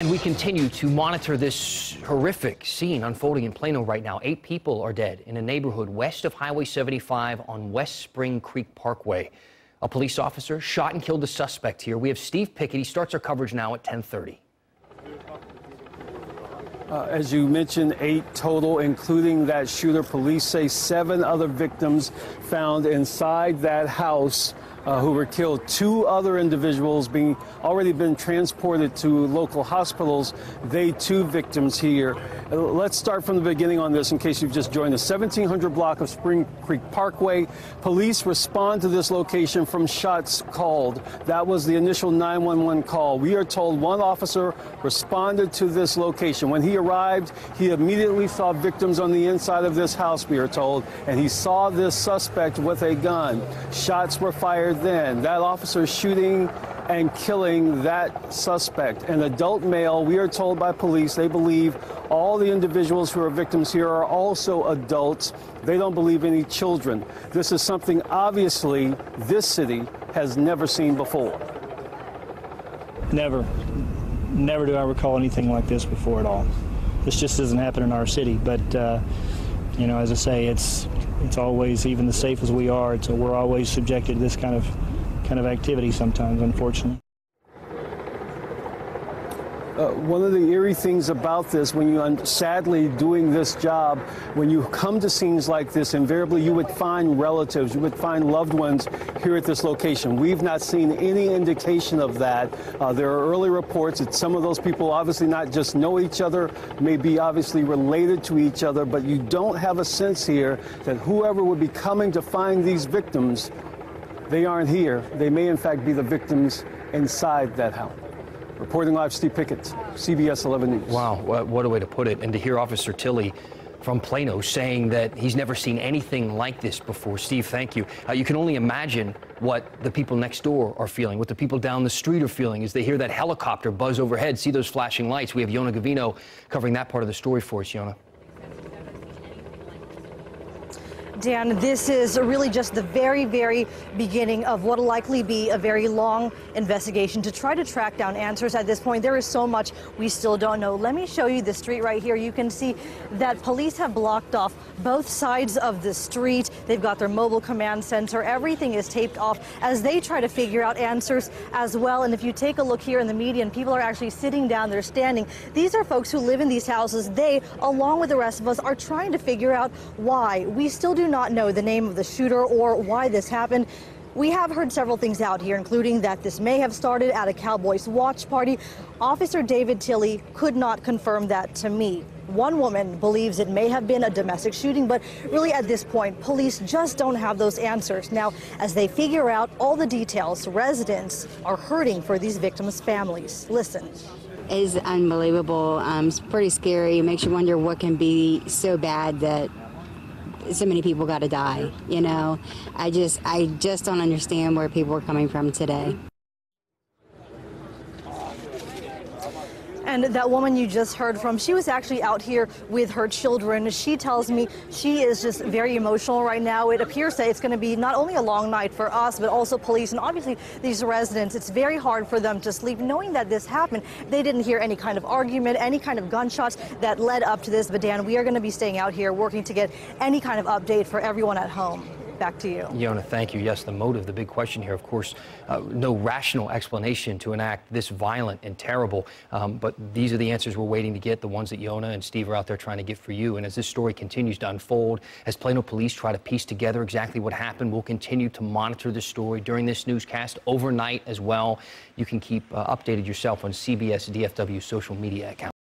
And we continue to monitor this horrific scene unfolding in Plano right now. 8 people are dead in a neighborhood west of Highway 75 on West Spring Creek Parkway. A police officer shot and killed the suspect here. We have Steve Pickett. He starts our coverage now at 10:30. As you mentioned, 8 total, including that shooter. Police say 7 other victims found inside that house who were killed. 2 other individuals already been transported to local hospitals. They too victims here. Let's start from the beginning on this in case you've just joined us. 1700 block of Spring Creek Parkway. Police respond to this location from shots called. That was the initial 911 call. We are told one officer responded to this location. When he arrived, he immediately saw victims on the inside of this house, we are told, and he saw this suspect with a gun. Shots were fired then. That officer shooting and killing that suspect, an adult male. We are told by police they believe all the individuals who are victims here are also adults. They don't believe any children. This is something obviously this city has never seen before. Never do I recall anything like this before at all. This just doesn't happen in our city, but you know, as I say, it's always, even as safe as we are, we're always subjected to this kind of activity sometimes, unfortunately. One of the eerie things about this, when you sadly doing this job, when you come to scenes like this, invariably you would find relatives, you would find loved ones here at this location. We've not seen any indication of that. There are early reports that some of those people obviously not just know each other, may be obviously related to each other, but you don't have a sense here that whoever would be coming to find these victims, they aren't here. They may in fact be the victims inside that house. Reporting live, Steve Pickett, CBS 11 News. Wow, what a way to put it. And to hear Officer Tilley from Plano saying that he's never seen anything like this before. Steve, thank you. You can only imagine what the people next door are feeling, what the people down the street are feeling as they hear that helicopter buzz overhead, see those flashing lights. We have Yona Gavino covering that part of the story for us, Yona. Dan, this is really just the very, very beginning of what will likely be a very long investigation to try to track down answers. At this point, there is so much we still don't know. Let me show you the street right here. You can see that police have blocked off both sides of the street. They've got their mobile command center. Everything is taped off as they try to figure out answers as well. And if you take a look here in the median, people are actually sitting down, they're standing. These are folks who live in these houses. They, along with the rest of us, are trying to figure out why. We still do not know the name of the shooter or why this happened. We have heard several things out here, including that this may have started at a Cowboys watch party. Officer David Tilley could not confirm that to me. One woman believes it may have been a domestic shooting, but really at this point, police just don't have those answers. Now, as they figure out all the details, residents are hurting for these victims' families. Listen. It's unbelievable. It's pretty scary. It makes you wonder what can be so bad that so many people got to die, you know. I just don't understand where people are coming from today. And that woman you just heard from, she was actually out here with her children. She tells me she is just very emotional right now. It appears that it's going to be not only a long night for us, but also police and obviously these residents. It's very hard for them to sleep knowing that this happened. They didn't hear any kind of argument, any kind of gunshots that led up to this. But Dan, we are going to be staying out here working to get any kind of update for everyone at home. Back to you. Yona, thank you. Yes, the motive, the big question here, of course, no rational explanation to an act this violent and terrible. But these are the answers we're waiting to get, the ones that Yona and Steve are out there trying to get for you. And as this story continues to unfold, as Plano police try to piece together exactly what happened, we'll continue to monitor this story during this newscast overnight as well. You can keep updated yourself on CBS DFW social media accounts.